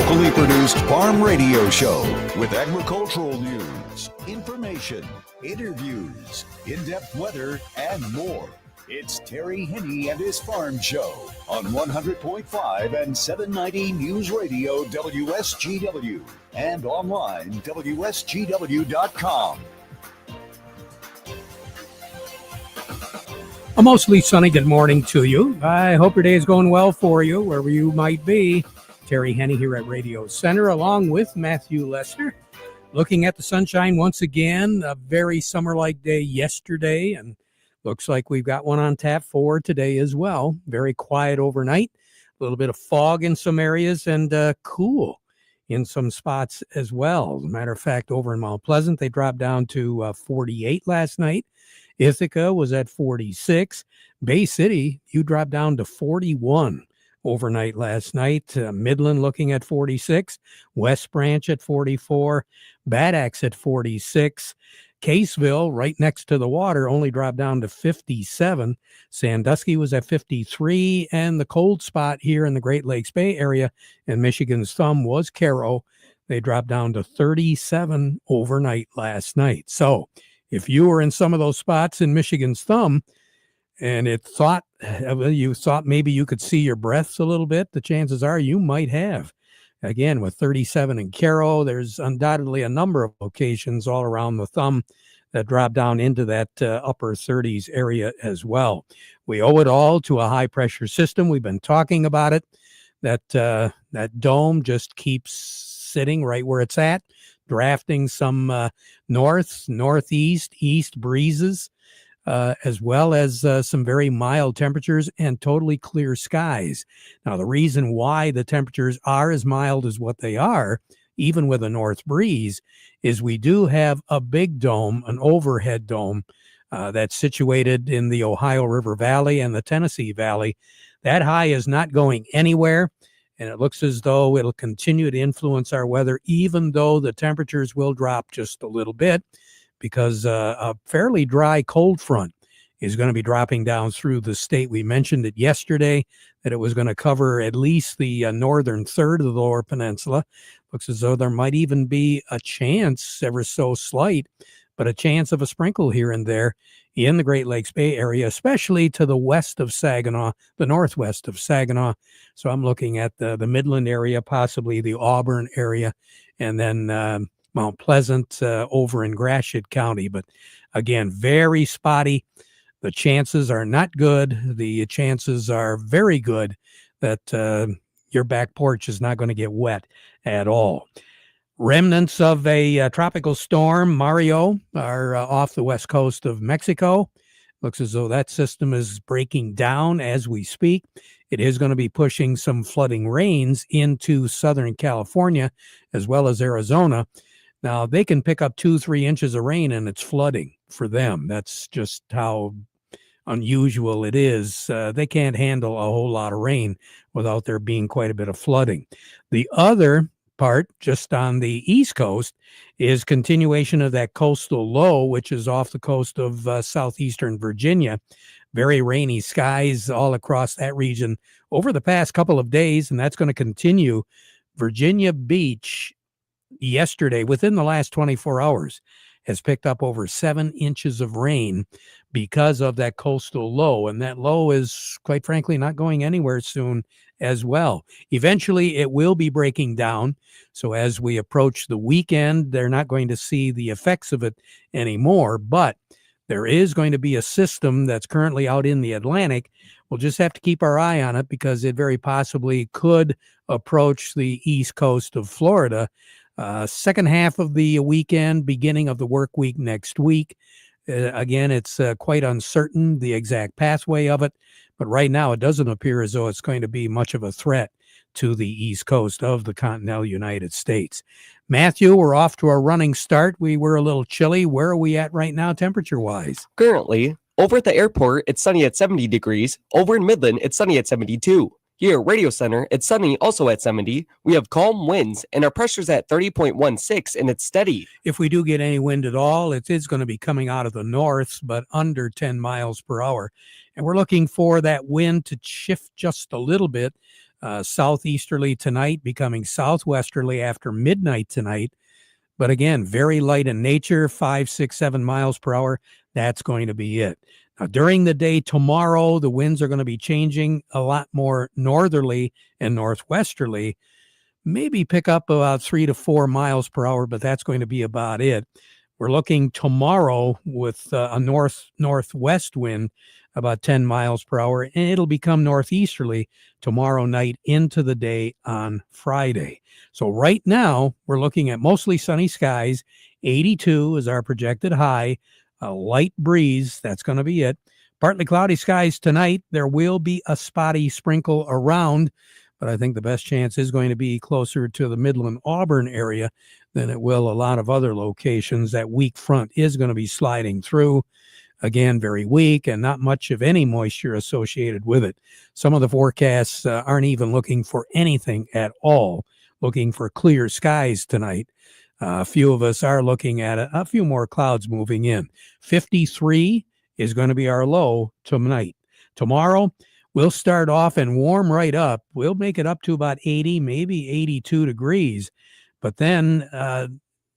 locally produced farm radio show with agricultural news, information, interviews, in-depth weather, and more. It's Terry Henne and his Farm Show on 100.5 and 790 News Radio WSGW and online WSGW.com. A mostly sunny good morning to you. I hope your day is going well for you, wherever you might be. Terry Henne here at Radio Center, along with Matthew Lester. Looking at the sunshine once again, a very summer-like day yesterday, and looks like we've got one on tap for today as well. Very quiet overnight, a little bit of fog in some areas, and cool in some spots as well. As a matter of fact, over in Mount Pleasant, they dropped down to 48 last night. Ithaca was at 46. Bay City, you dropped down to 41 overnight last night. Midland looking at 46. West Branch at 44. Bad Axe at 46. Caseville, right next to the water, only dropped down to 57. Sandusky was at 53. And the cold spot here in the Great Lakes Bay area in Michigan's thumb was Caro. They dropped down to 37 overnight last night. So if you were in some of those spots in Michigan's thumb and you thought maybe you could see your breaths a little bit, the chances are you might have. Again, with 37 in Caro, there's undoubtedly a number of locations all around the thumb that drop down into that upper 30s area as well. We owe it all to a high-pressure system. We've been talking about it. That dome just keeps sitting right where it's at, drafting some northeast, east breezes, as well as some very mild temperatures and totally clear skies. Now, the reason why the temperatures are as mild as what they are, even with a north breeze, is we do have a big dome, an overhead dome, that's situated in the Ohio River Valley and the Tennessee Valley. That high is not going anywhere, and it looks as though it'll continue to influence our weather, even though the temperatures will drop just a little bit, because a fairly dry cold front is going to be dropping down through the state. We mentioned it yesterday that it was going to cover at least the northern third of the Lower Peninsula. Looks as though there might even be a chance, ever so slight, but a chance of a sprinkle here and there in the Great Lakes Bay area, especially to the west of Saginaw, the northwest of Saginaw. So I'm looking at the Midland area, possibly the Auburn area, and then Mount Pleasant over in Gratiot County. But again, very spotty. The chances are not good. The chances are very good that your back porch is not going to get wet at all. Remnants of a tropical storm, Mario, are off the west coast of Mexico. Looks as though that system is breaking down as we speak. It is going to be pushing some flooding rains into Southern California as well as Arizona. Now, they can pick up 2-3 inches of rain and it's flooding for them. That's just how unusual it is. They can't handle a whole lot of rain without there being quite a bit of flooding. The other part, just on the East Coast, is continuation of that coastal low, which is off the coast of southeastern Virginia. Very rainy skies all across that region over the past couple of days, and that's going to continue. Virginia Beach yesterday, within the last 24 hours, has picked up over 7 inches of rain because of that coastal low. And that low is, quite frankly, not going anywhere soon as well. Eventually, it will be breaking down. So as we approach the weekend, they're not going to see the effects of it anymore. But there is going to be a system that's currently out in the Atlantic. We'll just have to keep our eye on it because it very possibly could approach the east coast of Florida. Second half of the weekend, beginning of the work week next week. Again, it's quite uncertain, the exact pathway of it. But right now, it doesn't appear as though it's going to be much of a threat to the east coast of the continental United States. Matthew, we're off to a running start. We were a little chilly. Where are we at right now, temperature-wise? Currently, over at the airport, it's sunny at 70 degrees. Over in Midland, it's sunny at 72. Here, Radio Center, it's sunny also at 70. We have calm winds, and our pressure's at 30.16, and it's steady. If we do get any wind at all, it is going to be coming out of the north, but under 10 miles per hour. And we're looking for that wind to shift just a little bit Southeasterly tonight, becoming southwesterly after midnight tonight. But again, very light in nature, 5, 6, 7 miles per hour. That's going to be it. Now, during the day tomorrow, the winds are going to be changing a lot more northerly and northwesterly. Maybe pick up about 3 to 4 miles per hour, but that's going to be about it. We're looking tomorrow with a northwest wind about 10 miles per hour, and it'll become northeasterly tomorrow night into the day on Friday. So right now, we're looking at mostly sunny skies. 82 is our projected high. A light breeze, that's going to be it. Partly cloudy skies tonight. There will be a spotty sprinkle around, but I think the best chance is going to be closer to the Midland Auburn area than it will a lot of other locations. That weak front is going to be sliding through. Again, very weak and not much of any moisture associated with it. Some of the forecasts aren't even looking for anything at all, looking for clear skies tonight. A few of us are looking at a few more clouds moving in. 53 is going to be our low tonight. Tomorrow, we'll start off and warm right up. We'll make it up to about 80, maybe 82 degrees. But then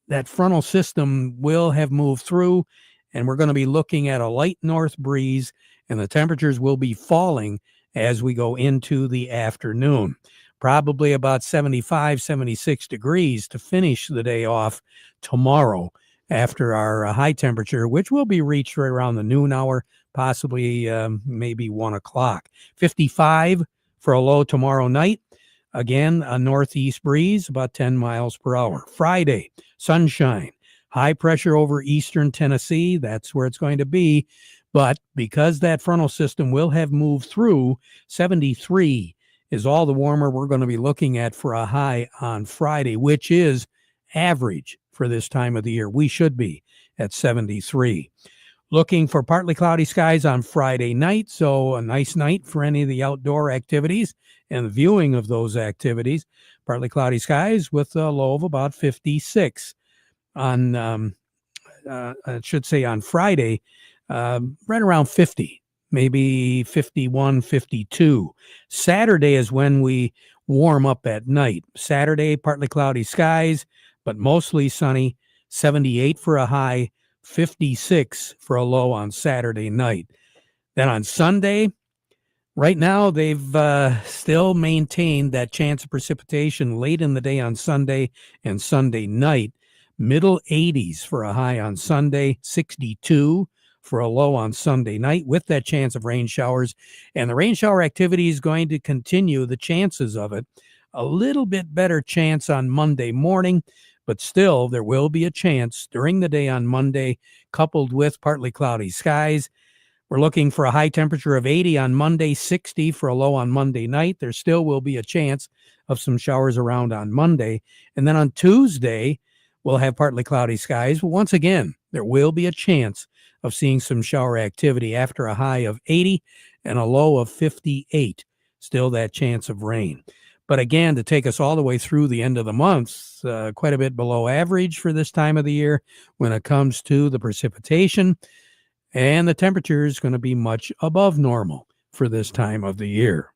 that frontal system will have moved through, and we're going to be looking at a light north breeze, and the temperatures will be falling as we go into the afternoon. Probably about 75, 76 degrees to finish the day off tomorrow after our high temperature, which will be reached right around the noon hour, possibly maybe 1 o'clock. 55 for a low tomorrow night. Again, a northeast breeze, about 10 miles per hour. Friday, sunshine. High pressure over eastern Tennessee. That's where it's going to be. But because that frontal system will have moved through, 73 is all the warmer we're going to be looking at for a high on Friday, which is average for this time of the year. We should be at 73. Looking for partly cloudy skies on Friday night, so a nice night for any of the outdoor activities and the viewing of those activities. Partly cloudy skies with a low of about 56. On, I should say on Friday, right around 50, maybe 51, 52. Saturday is when we warm up at night. Saturday, partly cloudy skies, but mostly sunny, 78 for a high, 56 for a low on Saturday night. Then on Sunday, right now they've still maintained that chance of precipitation late in the day on Sunday and Sunday night. Middle 80s for a high on Sunday, 62 for a low on Sunday night with that chance of rain showers. And the rain shower activity is going to continue, the chances of it. A little bit better chance on Monday morning, but still there will be a chance during the day on Monday, coupled with partly cloudy skies. We're looking for a high temperature of 80 on Monday, 60 for a low on Monday night. There still will be a chance of some showers around on Monday. And then on Tuesday, we'll have partly cloudy skies. But once again, there will be a chance of seeing some shower activity after a high of 80 and a low of 58. Still that chance of rain. But again, to take us all the way through the end of the month, quite a bit below average for this time of the year when it comes to the precipitation. And the temperature is going to be much above normal for this time of the year.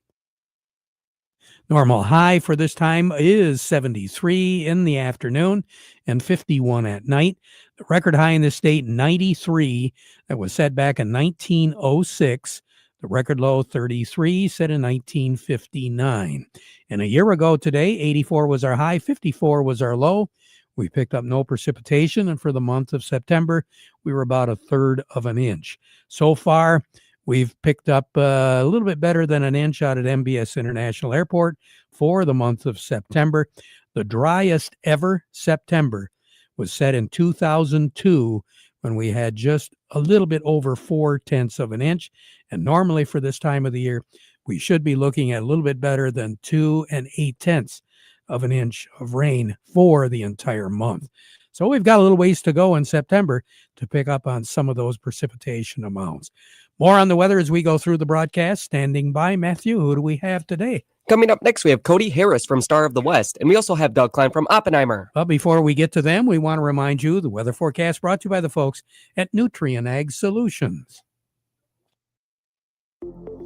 Normal high for this time is 73 in the afternoon and 51 at night. The record high in the state, 93, that was set back in 1906. The record low, 33, set in 1959. And a year ago today, 84 was our high, 54 was our low. We picked up no precipitation, and for the month of September, we were about a third of an inch. So far, we've picked up a little bit better than an inch out at MBS International Airport for the month of September. The driest ever September was set in 2002 when we had just a little bit over 0.4 of an inch. And normally for this time of the year, we should be looking at a little bit better than 2 8/10 of an inch of rain for the entire month. So we've got a little ways to go in September to pick up on some of those precipitation amounts. More on the weather as we go through the broadcast. Standing by, Matthew, who do we have today? Coming up next, we have Cody Harris from Star of the West, and we also have Doug Klein from Oppenheimer. But before we get to them, we want to remind you the weather forecast brought to you by the folks at Nutrien Ag Solutions.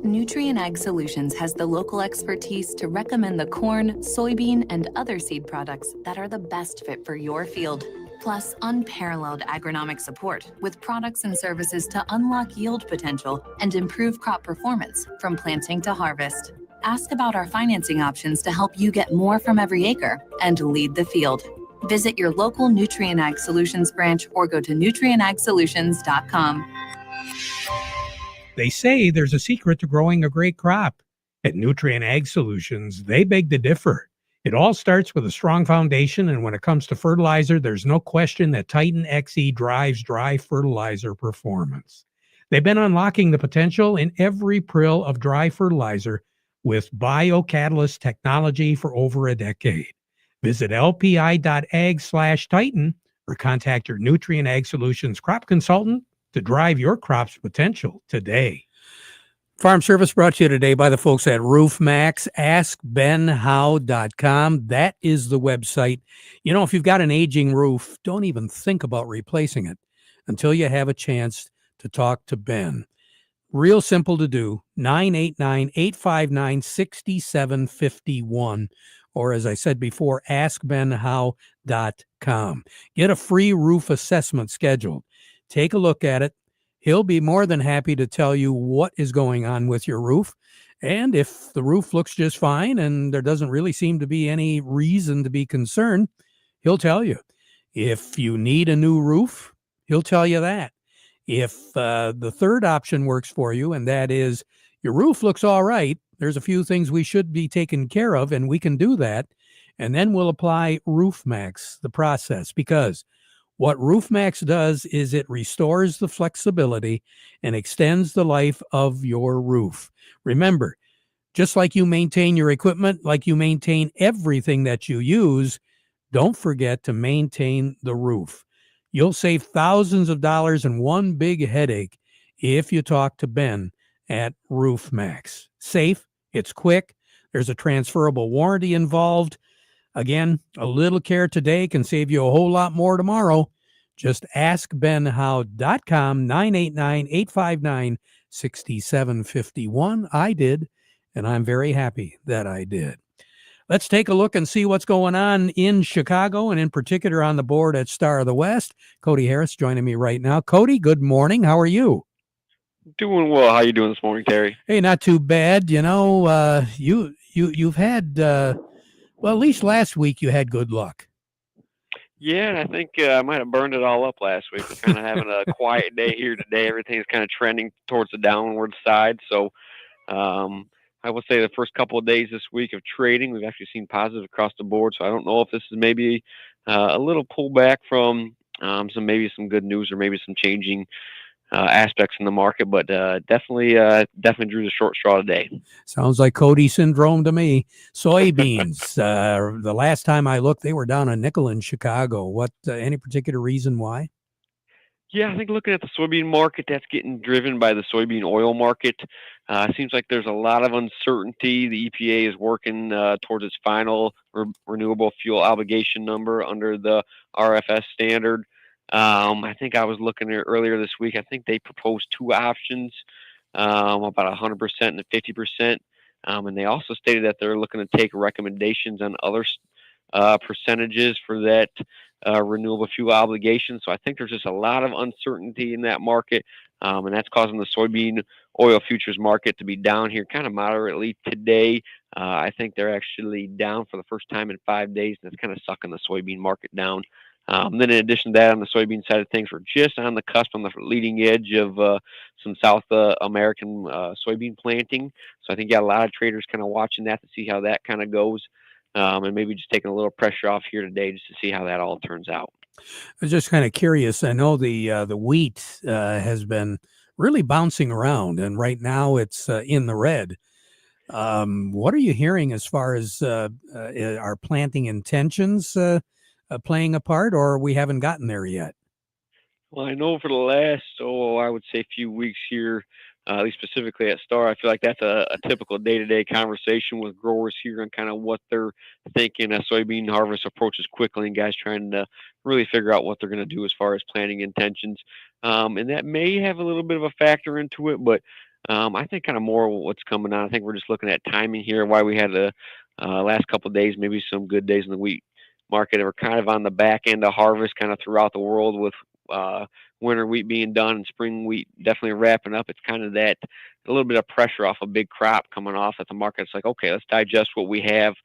Nutrien Ag Solutions has the local expertise to recommend the corn, soybean, and other seed products that are the best fit for your field. Plus, unparalleled agronomic support with products and services to unlock yield potential and improve crop performance from planting to harvest. Ask about our financing options to help you get more from every acre and lead the field. Visit your local Nutrien Ag Solutions branch or go to nutrienagsolutions.com. They say there's a secret to growing a great crop. At Nutrien Ag Solutions, they beg to differ. It all starts with a strong foundation, and when it comes to fertilizer, there's no question that Titan XE drives dry fertilizer performance. They've been unlocking the potential in every prill of dry fertilizer with biocatalyst technology for over a decade. Visit lpi.ag/Titan or contact your Nutrien Ag Solutions crop consultant to drive your crop's potential today. Farm Service brought to you today by the folks at RoofMax. AskBenHow.com. That is the website. You know, if you've got an aging roof, don't even think about replacing it until you have a chance to talk to Ben. Real simple to do. 989-859-6751. Or as I said before, AskBenHow.com. Get a free roof assessment scheduled. Take a look at it. He'll be more than happy to tell you what is going on with your roof. And if the roof looks just fine and there doesn't really seem to be any reason to be concerned, he'll tell you. If you need a new roof, he'll tell you that. If the third option works for you, and that is your roof looks all right, there's a few things we should be taken care of, and we can do that. And then we'll apply RoofMax, the process, because what RoofMax does is it restores the flexibility and extends the life of your roof. Remember, just like you maintain your equipment, like you maintain everything that you use, don't forget to maintain the roof. You'll save thousands of dollars in one big headache if you talk to Ben at RoofMax. Safe, it's quick, there's a transferable warranty involved. Again, a little care today can save you a whole lot more tomorrow. Just askbenhow.com, 989-859-6751. I did, and I'm very happy that I did. Let's take a look and see what's going on in Chicago, and in particular on the board at Star of the West. Cody Harris joining me right now. Cody, good morning. How are you? Doing well. How you doing this morning, Terry? Hey, not too bad. You know, you've had well, at least last week you had good luck. Yeah, and I think I might have burned it all up last week. We're kind of having a quiet day here today. Everything's kind of trending towards the downward side. So I will say the first couple of days this week of trading, we've actually seen positive across the board. So I don't know if this is maybe a little pullback from some good news or maybe some changing aspects in the market, but definitely drew the short straw today. Sounds like Cody syndrome to me. Soybeans, the last time I looked, they were down a nickel in Chicago. What, any particular reason why? Yeah, I think looking at the soybean market, that's getting driven by the soybean oil market. It seems like there's a lot of uncertainty. The EPA is working towards its final renewable fuel obligation number under the RFS standard. I think I was looking at earlier this week. I think they proposed two options, about 100% and 50%. And they also stated that they're looking to take recommendations on other percentages for that renewable fuel obligation. So I think there's just a lot of uncertainty in that market, and that's causing the soybean oil futures market to be down here kind of moderately today. I think they're actually down for the first time in 5 days, and it's kind of sucking the soybean market down. Then in addition to that, on the soybean side of things, we're just on the cusp, on the leading edge of some South American soybean planting. So I think, yeah, a lot of traders kind of watching that to see how that kind of goes, and maybe just taking a little pressure off here today just to see how that all turns out. I was just kind of curious. I know the wheat has been really bouncing around, and right now it's in the red. What are you hearing as far as our planting intentions playing a part, or we haven't gotten there yet? Well, I know for the last, I would say few weeks here, at least specifically at Star, I feel like that's a typical day-to-day conversation with growers here on kind of what they're thinking as soybean harvest approaches quickly and guys trying to really figure out what they're going to do as far as planting intentions. And that may have a little bit of a factor into it, but I think kind of more what's coming on. I think we're just looking at timing here. Why we had the last couple of days, maybe some good days in the wheat market. We're kind of on the back end of harvest, kind of throughout the world with winter wheat being done and spring wheat definitely wrapping up. It's kind of that a little bit of pressure off a big crop coming off at the market. It's like, okay, let's digest what we have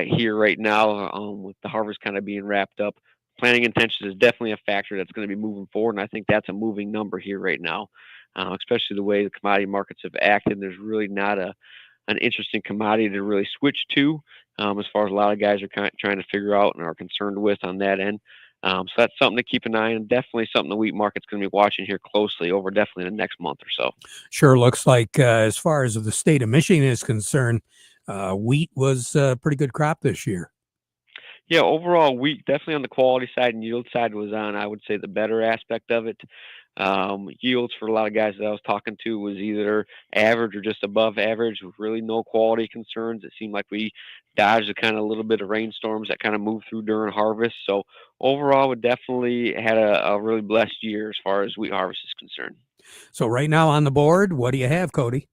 here right now with the harvest kind of being wrapped up. Planning intentions is definitely a factor that's going to be moving forward, and I think that's a moving number here right now, especially the way the commodity markets have acted. There's really not an interesting commodity to really switch to, as far as a lot of guys are kind of trying to figure out and are concerned with on that end. So that's something to keep an eye on. Definitely something the wheat market's going to be watching here closely over definitely the next month or so. Sure looks like, as far as the state of Michigan is concerned, wheat was a pretty good crop this year. Yeah, overall wheat definitely on the quality side and yield side was on, I would say, the better aspect of it. Yields for a lot of guys that I was talking to was either average or just above average with really no quality concerns. It seemed like we dodged a kind of little bit of rainstorms that kind of moved through during harvest. So overall, we definitely had a really blessed year as far as wheat harvest is concerned. So right now on the board, what do you have, Cody?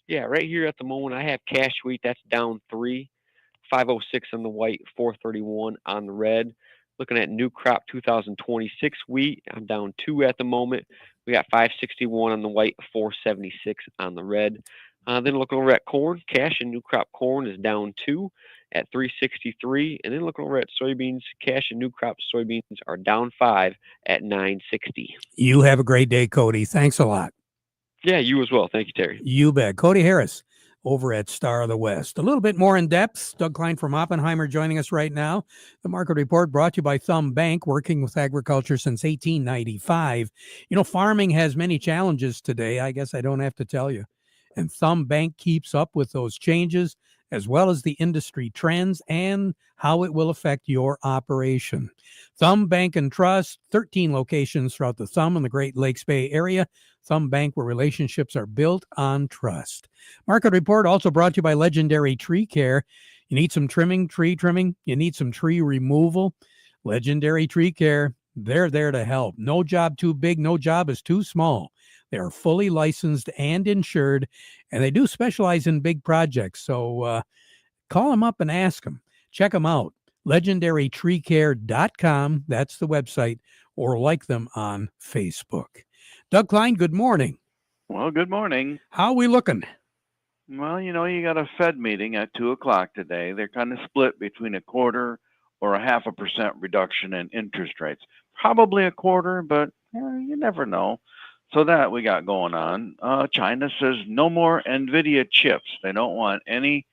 Yeah, right here at the moment, I have cash wheat that's down 3, 506 on the white, 431 on the red. Looking at new crop 2026 wheat, I'm down 2 at the moment. We got 561 on the white, 476 on the red. Then looking over at corn, cash and new crop corn is down 2 at 363. And then looking over at soybeans, cash and new crop soybeans are down 5 at 960. You have a great day, Cody. Thanks a lot. Yeah, you as well. Thank you, Terry. You bet. Cody Harris over at Star of the West. A little bit more in depth. Doug Klein from Oppenheimer joining us right now. The market report brought to you by Thumb Bank, working with agriculture since 1895. You know, farming has many challenges today. I guess I don't have to tell you. And Thumb Bank keeps up with those changes as well as the industry trends and how it will affect your operation. Thumb Bank and Trust, 13 locations throughout the Thumb and the Great Lakes Bay Area. Thumb Bank, where relationships are built on trust. Market report also brought to you by Legendary Tree Care. You need some tree trimming, you need some tree removal. Legendary Tree Care, they're there to help. No job too big, no job is too small. They are fully licensed and insured, and they do specialize in big projects. So call them up and ask them. Check them out. LegendaryTreeCare.com. That's the website, or like them on Facebook. Doug Klein, good morning. Well, good morning. How are we looking? Well, you got a Fed meeting at 2 o'clock today. They're kind of split between a quarter or a 0.5% reduction in interest rates. Probably a quarter, but you never know. So that we got going on. China says no more NVIDIA chips. They don't want any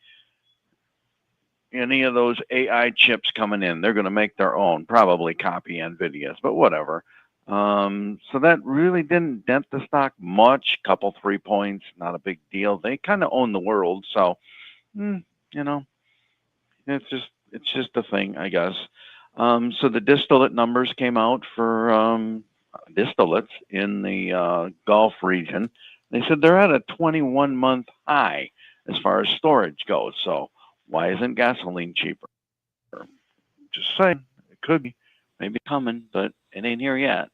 of those AI chips coming in. They're going to make their own, probably copy NVIDIA's, but whatever. So that really didn't dent the stock much. Couple 3 points, not a big deal. They kind of own the world, so it's just a thing, I guess. So the distillate numbers came out for distillates in the Gulf region. They said they're at a 21-month high as far as storage goes. So why isn't gasoline cheaper? Just saying, it could be, maybe coming, but it ain't here yet.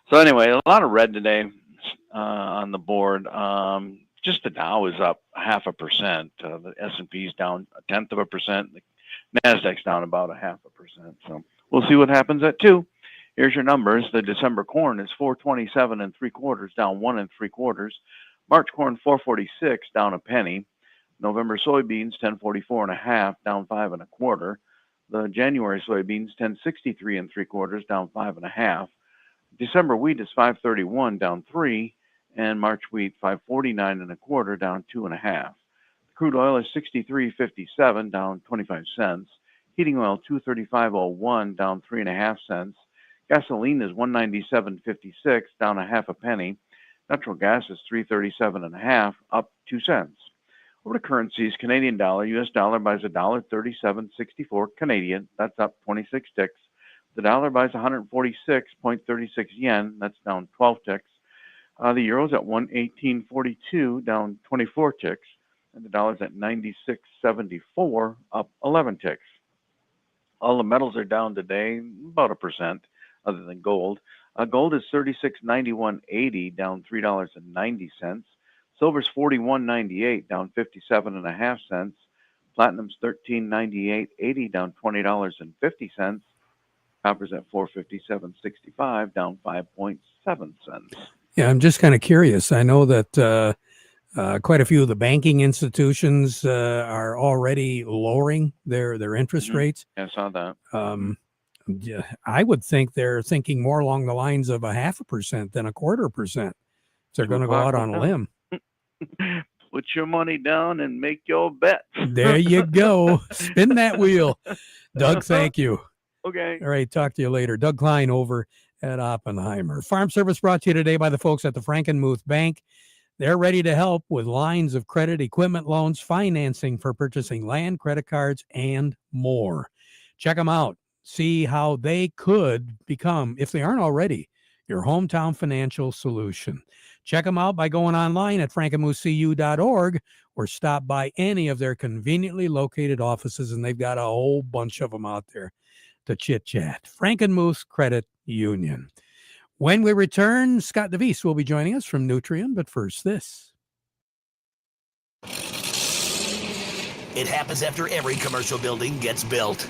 So anyway, a lot of red today on the board. Just the Dow is up 0.5%. The S&P's down 0.1%. The Nasdaq's down about 0.5%. So we'll see what happens at 2. Here's your numbers. The December corn is 427 3/4, down 1 3/4. March corn 446, down a penny. November soybeans 1044.5, down 5 1/4. The January soybeans 1063 3/4, down 5 1/2. December wheat is 531, down 3, and March wheat 549 1/4, down 2 1/2. Crude oil is 63.57, down 25 cents. Heating oil 235.01, down 3.5 cents. Gasoline is 197.56, down 0.5 penny. Natural gas is 337.5, up 2 cents. Over to currencies, Canadian dollar, U.S. dollar buys $1.3764 Canadian. That's up 26 ticks. The dollar buys 146.36 yen. That's down 12 ticks. The euro's at 118.42, down 24 ticks. And the dollar's at 96.74, up 11 ticks. All the metals are down today, about 1%, other than gold. Gold is $36.91.80, down $3.90. Silver's $41.98, down 57.5 cents. Platinum's $13.98.80, down $20.50. Copper's at $457.65, down 5.7 cents. Yeah, I'm just kind of curious. I know that quite a few of the banking institutions are already lowering their interest rates. Yeah, I saw that. Yeah, I would think they're thinking more along the lines of 0.5% than 0.25%. They're going to go out on a limb. Put your money down and make your bets. There you go. Spin that wheel. Doug, thank you. Okay. All right, talk to you later. Doug Klein over at Oppenheimer. Farm Service brought to you today by the folks at the Frankenmuth Bank. They're ready to help with lines of credit, equipment loans, financing for purchasing land, credit cards, and more. Check them out. See how they could become, if they aren't already, your hometown financial solution. Check them out by going online at frankenmuthcu.org or stop by any of their conveniently located offices, and they've got a whole bunch of them out there to chit-chat. Frankenmuth Credit Union. When we return, Scott DeVries will be joining us from Nutrien, but first this. It happens after every commercial building gets built.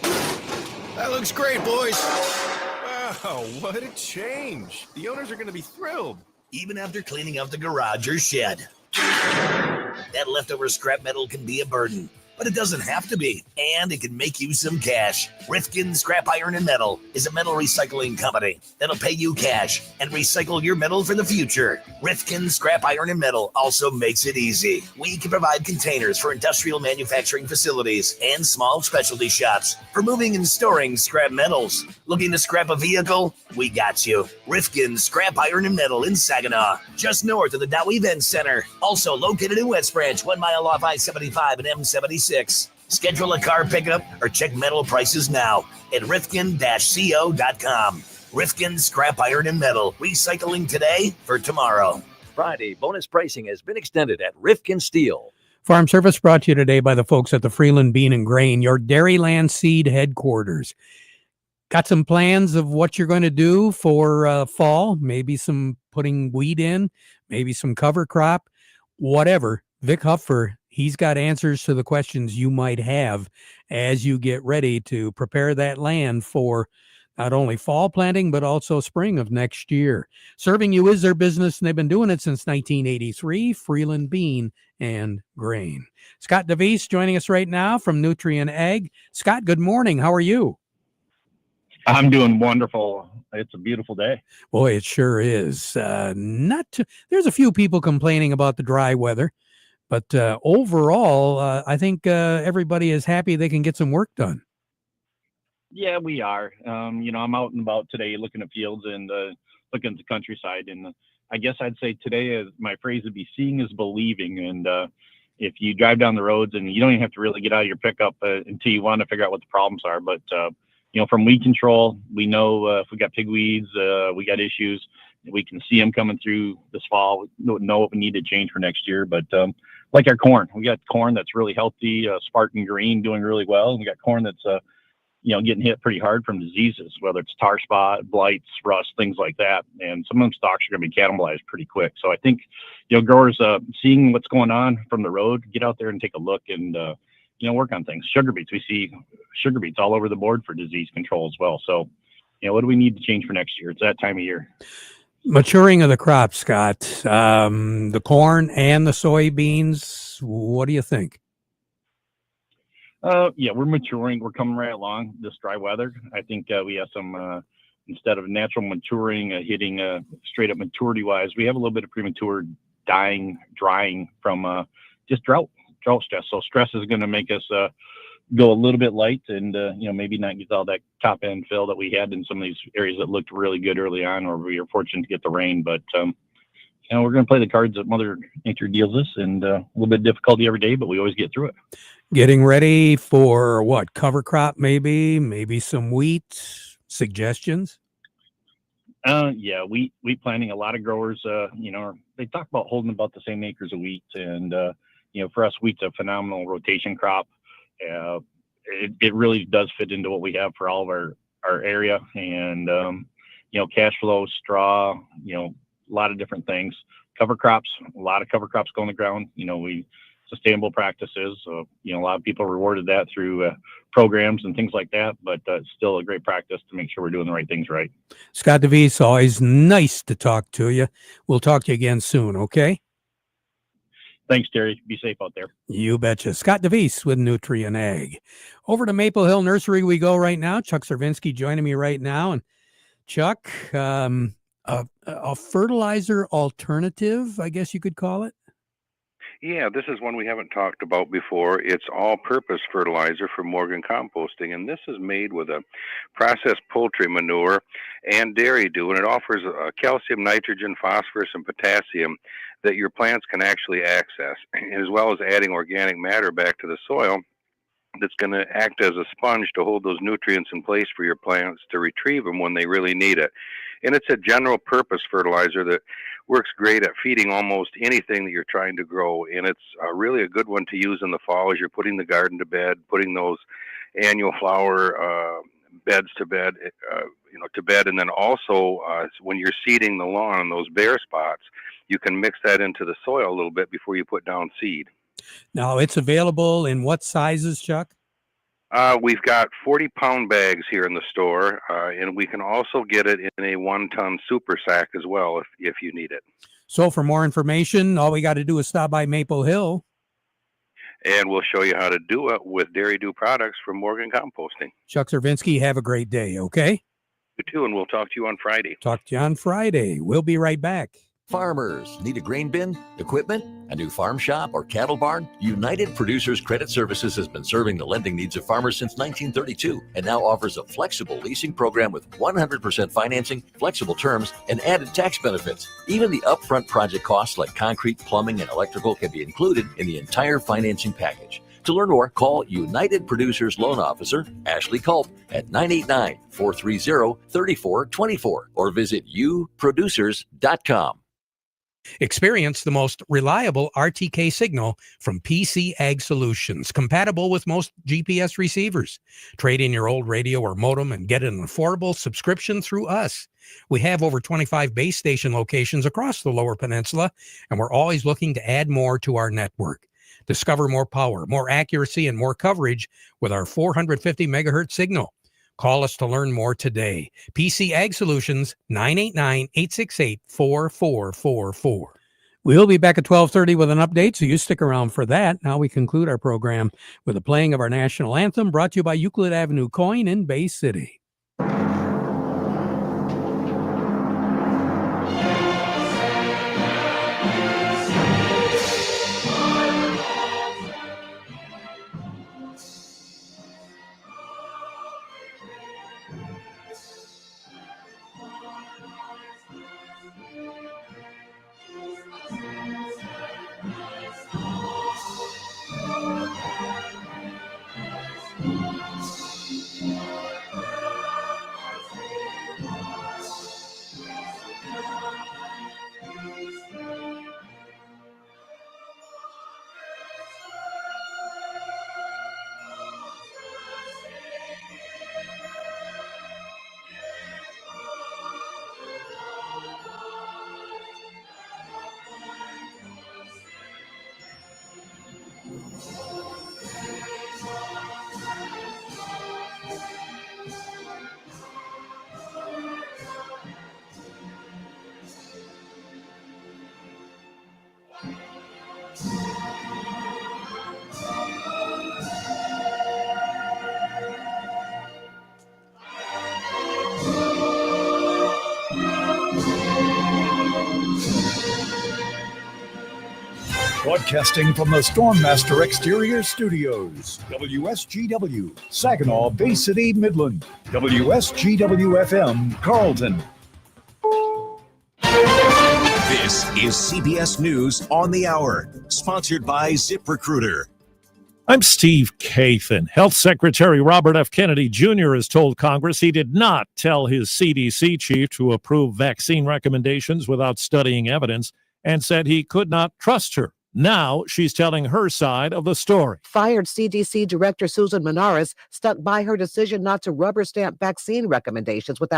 That looks great, boys. Wow, what a change. The owners are going to be thrilled. Even after cleaning out the garage or shed. That leftover scrap metal can be a burden, but it doesn't have to be, and it can make you some cash. Rifkin Scrap Iron and Metal is a metal recycling company that'll pay you cash and recycle your metal for the future. Rifkin Scrap Iron and Metal also makes it easy. We can provide containers for industrial manufacturing facilities and small specialty shops for moving and storing scrap metals. Looking to scrap a vehicle? We got you. Rifkin Scrap Iron and Metal in Saginaw, just north of the Dow Event Center. Also located in West Branch, 1 mile off I-75 and M76. Schedule a car pickup or check metal prices now at rifkin-co.com. Rifkin Scrap Iron and Metal, recycling today for tomorrow. Friday, bonus pricing has been extended at Rifkin Steel. Farm Service brought to you today by the folks at the Freeland Bean and Grain, your Dairyland Seed headquarters. Got some plans of what you're going to do for fall, maybe some putting wheat in, maybe some cover crop, whatever. Vic Huffer, he's got answers to the questions you might have as you get ready to prepare that land for not only fall planting, but also spring of next year. Serving you is their business, and they've been doing it since 1983, Freeland Bean and Grain. Scott DeVries joining us right now from Nutrien Ag. Scott, good morning. How are you? I'm doing wonderful. It's a beautiful day. Boy, it sure is. There's a few people complaining about the dry weather, but overall, I think everybody is happy they can get some work done. Yeah, we are. I'm out and about today looking at fields and looking at the countryside. And I guess I'd say today, my phrase would be seeing is believing. And if you drive down the roads, and you don't even have to really get out of your pickup until you want to figure out what the problems are. But from weed control, we know if we got pigweeds, we got issues. We can see them coming through this fall. We know what we need to change for next year. But like our corn, we got corn that's really healthy, Spartan green doing really well. And we got corn that's getting hit pretty hard from diseases, whether it's tar spot, blights, rust, things like that. And some of them stocks are going to be cannibalized pretty quick. So I think growers seeing what's going on from the road, get out there and take a look and work on things. Sugar beets, we see sugar beets all over the board for disease control as well. So, what do we need to change for next year? It's that time of year. Maturing of the crop, Scott, the corn and the soybeans, what do you think? We're maturing. We're coming right along this dry weather. I think we have some, instead of natural maturing, hitting straight up maturity wise, we have a little bit of premature drying from just drought stress. So stress is going to make us go a little bit light and, maybe not get all that top end fill that we had in some of these areas that looked really good early on, or we were fortunate to get the rain. But, we're going to play the cards that Mother Nature deals us, and a little bit of difficulty every day, but we always get through it. Getting ready for what? Cover crop, maybe some wheat suggestions? Wheat planting. A lot of growers, they talk about holding about the same acres of wheat. And, for us, wheat's a phenomenal rotation crop. It really does fit into what we have for all of our area. And, cash flow, straw, a lot of different things. cover crops, a lot of cover crops go in the ground. Sustainable practices. A lot of people rewarded that through programs and things like that, but it's still a great practice to make sure we're doing the right things right. Scott DeVries, always nice to talk to you. We'll talk to you again soon, okay? Thanks, Terry. Be safe out there. You betcha. Scott DeVries with Nutrien Ag. Over to Maple Hill Nursery we go right now. Chuck Cervinski joining me right now. And Chuck, a fertilizer alternative, I guess you could call it? Yeah, this is one we haven't talked about before. It's all-purpose fertilizer for Morgan Composting, and this is made with a processed poultry manure and dairy dew, and it offers calcium, nitrogen, phosphorus, and potassium that your plants can actually access, as well as adding organic matter back to the soil that's going to act as a sponge to hold those nutrients in place for your plants to retrieve them when they really need it. And it's a general purpose fertilizer that works great at feeding almost anything that you're trying to grow. And it's really a good one to use in the fall as you're putting the garden to bed, putting those annual flower beds to bed, and then also when you're seeding the lawn in those bare spots, you can mix that into the soil a little bit before you put down seed. Now, it's available in what sizes, Chuck? We've got 40-pound bags here in the store, and we can also get it in a 1-ton super sack as well if you need it. So for more information, all we got to do is stop by Maple Hill. And we'll show you how to do it with Dairy Dew products from Morgan Composting. Chuck Cervinski, have a great day, okay? You too, and we'll talk to you on Friday. Talk to you on Friday. We'll be right back. Farmers need a grain bin, equipment, a new farm shop, or cattle barn? United Producers Credit Services has been serving the lending needs of farmers since 1932 and now offers a flexible leasing program with 100% financing, flexible terms, and added tax benefits. Even the upfront project costs like concrete, plumbing, and electrical can be included in the entire financing package. To learn more, call United Producers Loan Officer Ashley Culp at 989-430-3424 or visit uproducers.com. Experience the most reliable RTK signal from PC Ag Solutions, compatible with most GPS receivers. Trade in your old radio or modem and get an affordable subscription through us. We have over 25 base station locations across the Lower Peninsula, and we're always looking to add more to our network. Discover more power, more accuracy, and more coverage with our 450 megahertz signal. Call us to learn more today. PC Ag Solutions, 989-868-4444. We'll be back at 12:30 with an update, so you stick around for that. Now we conclude our program with the playing of our national anthem, brought to you by Euclid Avenue Coin in Bay City. Broadcasting from the Stormmaster Exterior Studios, WSGW, Saginaw, Bay City, Midland, WSGW-FM, Carlton. This is CBS News on the Hour, sponsored by ZipRecruiter. I'm Steve Kathan. Health Secretary Robert F. Kennedy Jr. has told Congress he did not tell his CDC chief to approve vaccine recommendations without studying evidence and said he could not trust her. Now she's telling her side of the story. Fired CDC Director Susan Manaras stuck by her decision not to rubber stamp vaccine recommendations without